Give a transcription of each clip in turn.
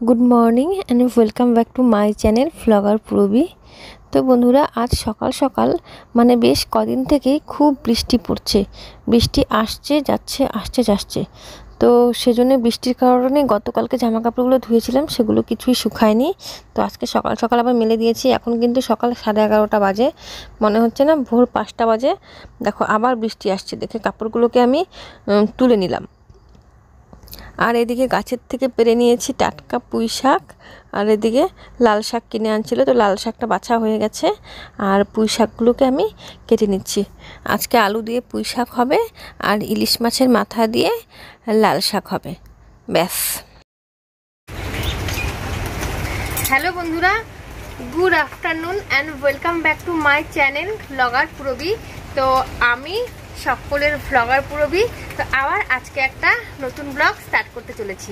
Good morning and welcome back to my channel blogger Purabi. তো বন্ধুরা, আজ সকাল সকাল মানে বেশ কদিন থেকেই খুব বৃষ্টি পড়ছে। বৃষ্টি আসছে যাচ্ছে। তো সেজন্য বৃষ্টির কারণে গতকালকে জামা কাপড়গুলো ধুয়েছিলাম, সেগুলো কিছুই শুকায়নি। তো আজকে সকাল সকাল আবার মেলে দিয়েছি। এখন কিন্তু সকাল 11:30 বাজে, মনে হচ্ছে না ভোর 5টা বাজে। দেখো আবার বৃষ্টি আসছে দেখে কাপড়গুলোকে আমি তুলে নিলাম। আর এদিকে গাছের থেকে পেরে নিয়েছি টাটকা পুঁই শাক। আর এদিকে লাল শাক কিনে আনছিল, তো লাল শাকটা বাছা হয়ে গেছে। আর পুঁই শাকগুলোকে আমি কেটে নিচ্ছি। আজকে আলু দিয়ে পুঁই শাক হবে, আর ইলিশ মাছের মাথা দিয়ে লাল শাক হবে। ব্যাস। হ্যালো বন্ধুরা, good afternoon and welcome back to my channel blogger Purabi. তো আমি সকলের ব্লগার পূরবী। তো আবার আজকে একটা নতুন ব্লগ স্টার্ট করতে চলেছি।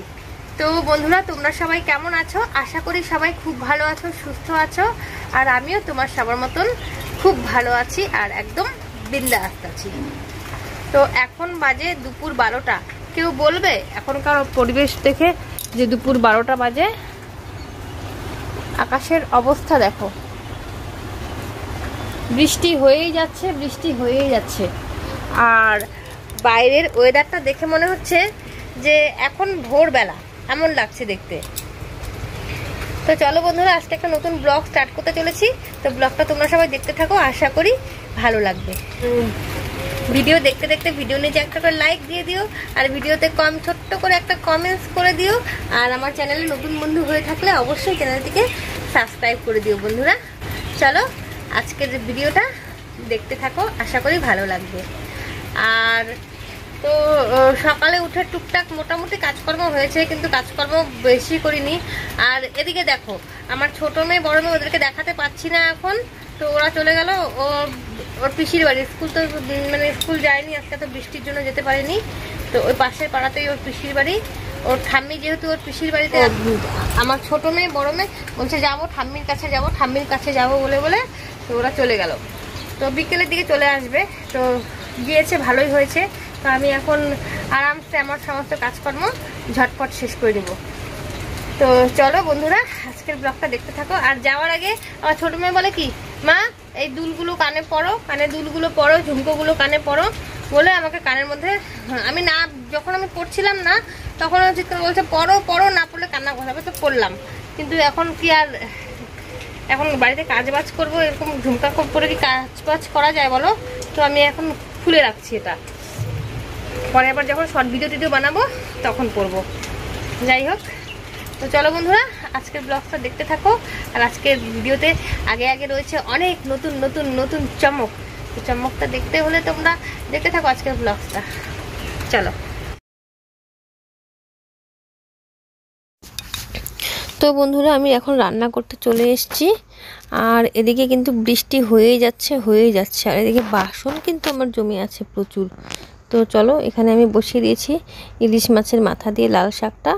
তো বন্ধুরা, তোমরা সবাই কেমন আছো? আশা করি সবাই খুব ভালো আছো, সুস্থ আছো। আর আমিও তোমার সবার মতন খুব ভালো আছি আর একদম বিন্দাস আছি। তো এখন বাজে দুপুর 12টা। কেউ বলবে এখনকার পরিবেশ দেখে যে দুপুর 12টা বাজে? আকাশের অবস্থা দেখো, বৃষ্টি হয়েই যাচ্ছে। আর বাইরের ওয়েদারটা দেখে মনে হচ্ছে যে এখন ভোরবেলা, এমন লাগছে দেখতে। তো চলো বন্ধুরা, আজকে একটা নতুন ব্লগ স্টার্ট করতে চলেছি। তো ব্লগটা তোমরা সবাই দেখতে থাকো, আশা করি ভালো লাগবে। ভিডিও দেখতে দেখতে ভিডিও নিচে একটা করে লাইক দিয়ে দিও, আর ভিডিওতে ছোট্ট করে একটা কমেন্টস করে দিও। আর আমার চ্যানেলে নতুন বন্ধু হয়ে থাকলে অবশ্যই চ্যানেলটিকে সাবস্ক্রাইব করে দিও বন্ধুরা। চলো আজকের ভিডিওটা দেখতে থাকো, আশা করি ভালো লাগবে। আর তো সকালে উঠে টুকটাক মোটামুটি কাজকর্ম হয়েছে, কিন্তু কাজকর্ম বেশি করিনি। আর এদিকে দেখো, আমার ছোট মেয়ে বড় মেয়ে, ওদেরকে দেখাতে পাচ্ছি না এখন। তো ওরা চলে গেল ওর পিসির বাড়ি। স্কুল তো মানে স্কুল যায়নি আজকে, তো বৃষ্টির জন্য যেতে পারেনি। তো ওই পাশের পাড়াতেই ওর পিসির বাড়ি। ওর ঠাম্মি যেহেতু ওর পিসির বাড়িতে, আমার ছোট মেয়ে বড় মেয়ে বলছে যাবো ঠাম্মির কাছে যাবো বলে বলে তো ওরা চলে গেল। তো বিকেলের দিকে চলে আসবে। তো গিয়েছে, ভালোই হয়েছে। তো আমি এখন আরামসে আমার সমস্ত কাজকর্ম ঝটপট শেষ করে দেব। তো চলো বন্ধুরা, আজকের ব্লগটা দেখতে থাকো। আর যাওয়ার আগে আমার ছোট মেয়ে বলে কি, মা এই দুলগুলো কানে পরো, কানে দুলগুলো পরো, ঝুমকোগুলো কানে পরো বলে আমাকে কানের মধ্যে, আমি না যখন আমি পড়ছিলাম না তখন চিৎকার বলছে পরো পরো, না পড়লে কান্না ঘোরাবে। তো পড়লাম, কিন্তু এখন কি আর, এখন বাড়িতে কাজ বাজ করবো, এরকম ঝুমকা পরে কি কাজ বাজ করা যায় বলো? তো আমি এখন খুলে রাখছি এটা, পরে আবার যখন শর্ট ভিডিও বানাবো তখন পরবো। যাই হোক, তো চলো বন্ধুরা, আজকের ব্লগটা দেখতে থাকো। আর আজকের ভিডিওতে আগে রয়েছে অনেক নতুন চমক। তো চমকটা দেখতে হলে তোমরা দেখতে থাকো আজকের ব্লগটা। চলো। তো বন্ধুরা, আমি এখন রান্না করতে চলে এসেছি। আর এদিকে কিন্তু বৃষ্টি হয়েই যাচ্ছে। আর এদিকে বাসন কিন্তু আমার জমে আছে প্রচুর। তো চলো, এখানে আমি বসিয়ে দিয়েছি ইলিশ মাছের মাথা দিয়ে লাল শাকটা।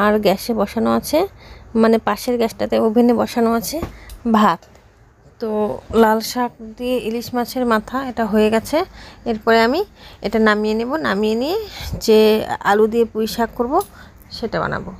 আর গ্যাসে বসানো আছে, মানে পাশের গ্যাসটাতে ওভেনে বসানো আছে ভাত। তো লাল শাক দিয়ে ইলিশ মাছের মাথা এটা হয়ে গেছে। এরপরে আমি এটা নামিয়ে নেব, নামিয়ে নিয়ে যে আলু দিয়ে পুঁই শাক করব সেটা বানাবো।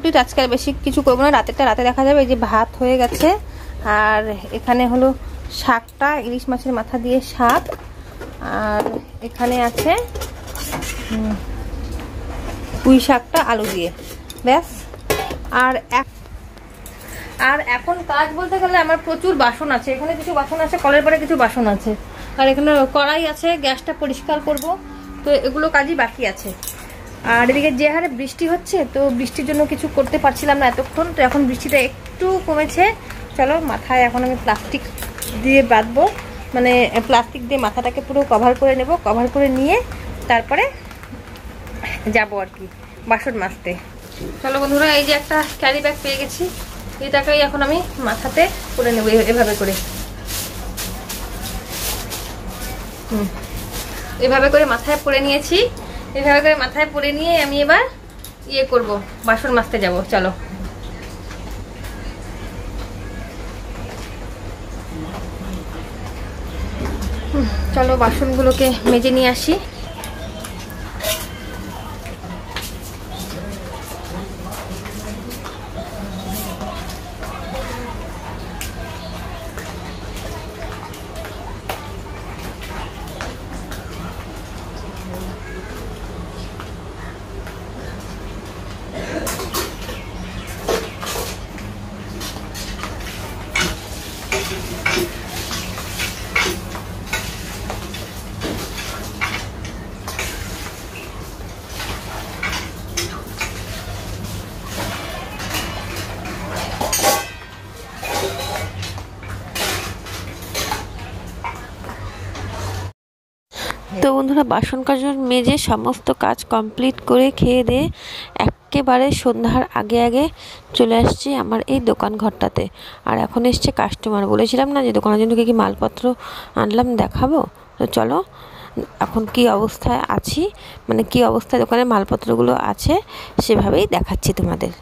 কমপ্লিট। আজকে আর বেশি কিছু করবো না, রাতেরটা রাতে দেখা যাবে। এই যে ভাত হয়ে গেছে, আর এখানে হলো শাকটা, ইলিশ মাছের মাথা দিয়ে শাক, আর এখানে আছে পুঁই শাকটা আলু দিয়ে, ব্যাস। আর এখন কাজ বলতে গেলে আমার প্রচুর বাসন আছে। এখানে কিছু বাসন আছে, কলের পরে কিছু বাসন আছে, আর এখানে কড়াই আছে, গ্যাসটা পরিষ্কার করব, তো এগুলো কাজই বাকি আছে। আর এদিকে যে হারে বৃষ্টি হচ্ছে, তো বৃষ্টির জন্য কিছু করতে পারছিলাম না এতক্ষণ। তো এখন বৃষ্টিটা একটু কমেছে। চলো, মাথায় এখন আমি প্লাস্টিক দিয়ে বাঁধবো, মানে প্লাস্টিক দিয়ে মাথাটাকে পুরো কভার করে নেব। কভার করে নিয়ে তারপরে যাবো আর কি বাসন মাজতে। চলো বন্ধুরা, এই যে একটা ক্যারি ব্যাগ পেয়ে গেছি, এটাকেই এখন আমি মাথাতে করে নেব এভাবে করে। এভাবে করে মাথায় পরে নিয়েছি। এভাবে করে মাথায় পরে নিয়ে আমি এবার করব, বাসন মাজতে যাব। চলো চলো বাসনগুলোকে মেজে নিয়ে আসি। তো বন্ধুরা, বাসন কাজল মেজে সমস্ত কাজ কমপ্লিট করে খেয়ে দিয়ে একেবারে সন্ধ্যার আগে আগে চলে আসছি আমার এই দোকান ঘরটাতে। আর এখন এসছে কাস্টমার। বলেছিলাম না যে দোকানের জন্য কি মালপত্র আনলাম দেখাবো। তো চলো, এখন কি অবস্থায় আছি, মানে কি অবস্থায় দোকানের মালপত্রগুলো আছে সেভাবেই দেখাচ্ছি তোমাদের।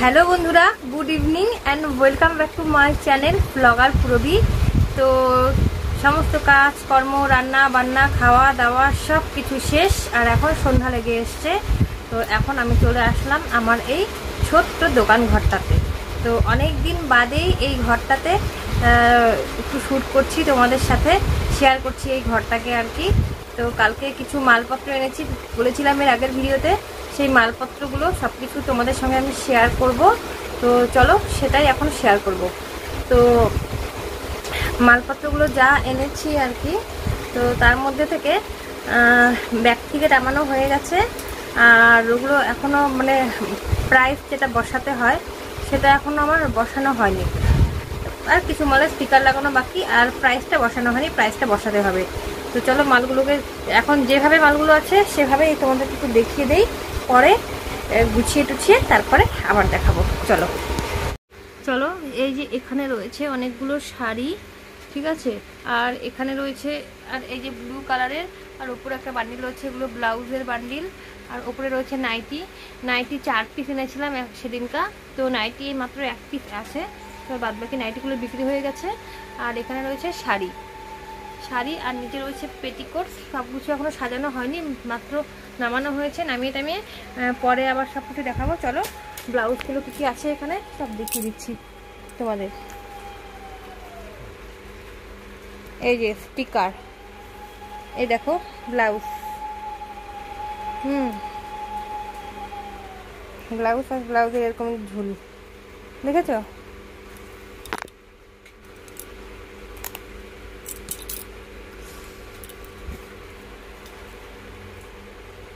হ্যালো বন্ধুরা, good evening and welcome back to my channel blogger Purabi. তো সমস্ত কাজ কর্ম, রান্না বান্না, খাওয়া দাওয়া সব কিছু শেষ, আর এখন সন্ধ্যা লেগে এসছে। তো এখন আমি চলে আসলাম আমার এই ছোট্ট দোকান ঘরটাতে। তো অনেক দিন বাদেই এই ঘরটাতে একটু শ্যুট করছি, তোমাদের সাথে শেয়ার করছি এই ঘরটাকে আর কি। তো কালকে কিছু মালপত্র এনেছি, বলেছিলাম এর আগের ভিডিওতে। সেই মালপত্রগুলো সব কিছু তোমাদের সঙ্গে আমি শেয়ার করব। তো চলো, সেটাই এখন শেয়ার করব। তো মালপত্রগুলো যা এনেছি আর কি, তো তার মধ্যে থেকে ব্যাগ থেকে নামানো হয়ে গেছে, আর ওগুলো এখনও মানে প্রাইস যেটা বসাতে হয় সেটা এখনও আমার বসানো হয়নি। আর কিছু মালে স্টিকার লাগানো বাকি, আর প্রাইসটা বসানো হয়নি, প্রাইসটা বসাতে হবে। তো চলো, মালগুলোকে এখন যেভাবে মালগুলো আছে সেভাবেই তোমাদেরকে একটু দেখিয়ে দেই, পরে গুছিয়ে টুছিয়ে তারপরে আবার দেখাবো। চলো চলো এই যে এখানে রয়েছে অনেকগুলো শাড়ি, ঠিক আছে, আর এখানে রয়েছে, আর এই যে ব্লু কালারের আর উপরে একটা বান্ডিল রয়েছে, এগুলো ব্লাউজের বান্ডিল। আর উপরে রয়েছে নাইটি। নাইটি 4 পিস এনেছিলাম সেদিনকা, তো নাইটি মাত্র 1 পিস আছে, তো বাদবাকি নাইটিগুলো বিক্রি হয়ে গেছে। আর এখানে রয়েছে শাড়ি, আর নিচে রয়েছে পেটিকোট। সব কিছু এখনও সাজানো হয়নি, মাত্র নামানো হয়েছে। নামিয়ে টামিয়ে পরে আবার সব কিছু দেখাবো। চলো ব্লাউজগুলো কী কী আছে এখানে সব দেখিয়ে দিচ্ছি তোমাদের। এই যে স্টিকার, এই দেখো ব্লাউজ, ব্লাউজ আর ব্লাউজের এরকম ঝুল দেখেছো।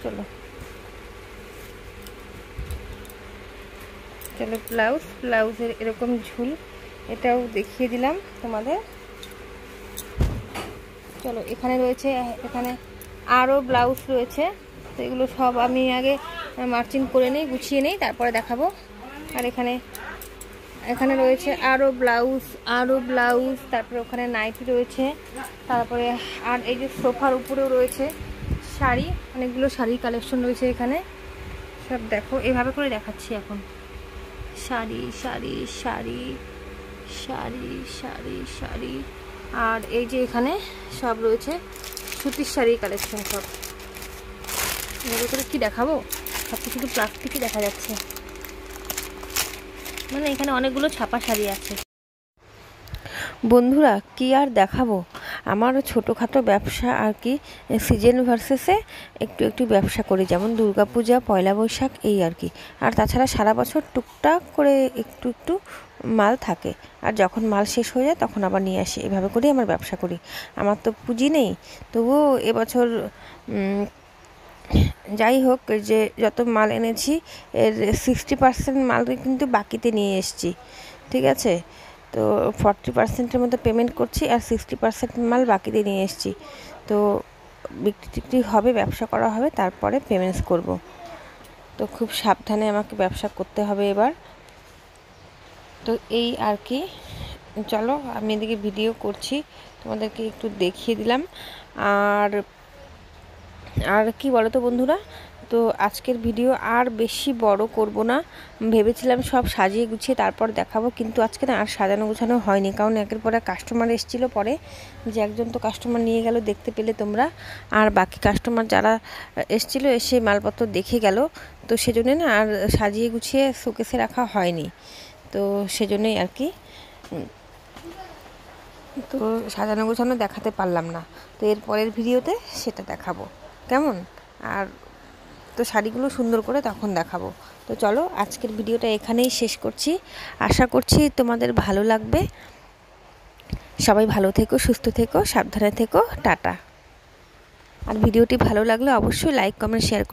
চলো ব্লাউজের এরকম ঝুল, এটাও দেখিয়ে দিলাম তোমাদের। চলো এখানে রয়েছে, এখানে আরও ব্লাউজ রয়েছে, তো এগুলো সব আমি আগে মার্চিং করে নিই, গুছিয়ে নিই, তারপরে দেখাবো। আর এখানে রয়েছে আরও ব্লাউজ, তারপরে ওখানে নাইটি রয়েছে, তারপরে আর এই যে সোফার উপরেও রয়েছে শাড়ি, অনেকগুলো শাড়ির কালেকশন রয়েছে এখানে। সব দেখো, এভাবে করে দেখাচ্ছি এখন। শাড়ি। আর এই যে এখানে সব রয়েছে সুতির শাড়ির কালেকশন। সব এভাবে করে কি দেখাবো, সব কিছু শুধু প্লাস্টিকই দেখা যাচ্ছে, মানে এখানে অনেকগুলো ছাপা শাড়ি আছে। বন্ধুরা কি আর দেখাবো, আমার ছোটোখাটো ব্যবসা আর কি, সিজন ভার্সেসে একটু ব্যবসা করি, যেমন দুর্গাপূজা, পয়লা বৈশাখ, এই আর কি। আর তাছাড়া সারা বছর টুকটাক করে একটু মাল থাকে, আর যখন মাল শেষ হয়ে যায় তখন আবার নিয়ে আসি, এভাবে করেই আমার ব্যবসা করি। আমার তো পুঁজি নেই, তবুও এবছর যাই হোক, যে যত মাল এনেছি এর 60% মাল কিন্তু বাকিতে নিয়ে এসেছি, ঠিক আছে। তো 40%-এর মতো পেমেন্ট করছি, আর 60% মাল বাকিতে নিয়ে এসেছি। তো বিক্রি হবে, ব্যবসা করা হবে, তারপরে পেমেন্টস করব। তো খুব সাবধানে আমাকে ব্যবসা করতে হবে এবার। তো এই আর কি, চলো আমি এদিকে ভিডিও করছি, তোমাদেরকে একটু দেখিয়ে দিলাম। আর কি বলো তো বন্ধুরা, তো আজকের ভিডিও আর বেশি বড় করব না, ভেবেছিলাম সব সাজিয়ে গুছিয়ে তারপর দেখাবো, কিন্তু আজকে না আর সাজানো গোছানো হয়নি, কারণ একের পর এক কাস্টমার এসেছিলো। পরে যে একজন তো কাস্টমার নিয়ে গেল, দেখতে পেলে তোমরা, আর বাকি কাস্টমার যারা এসেছিলো এসে মালপত্র দেখে গেল, তো সেজন্য না আর সাজিয়ে গুছিয়ে শোকেসে রাখা হয়নি, তো সেজন্যই আর কি, তো সাজানো গোছানো দেখাতে পারলাম না। তো এর পরের ভিডিওতে সেটা দেখাবো, কেমন। আর তো শাড়িগুলো সুন্দর করে তখন দেখাবো। তো চলো আজকের ভিডিওটা এখানেই শেষ করছি, আশা করছি তোমাদের ভালো লাগবে। সবাই ভালো থেকো, সুস্থ থেকো, সাবধানে থেকো, টাটা। আর ভিডিওটি ভালো লাগলে অবশ্যই লাইক, কমেন্ট, শেয়ার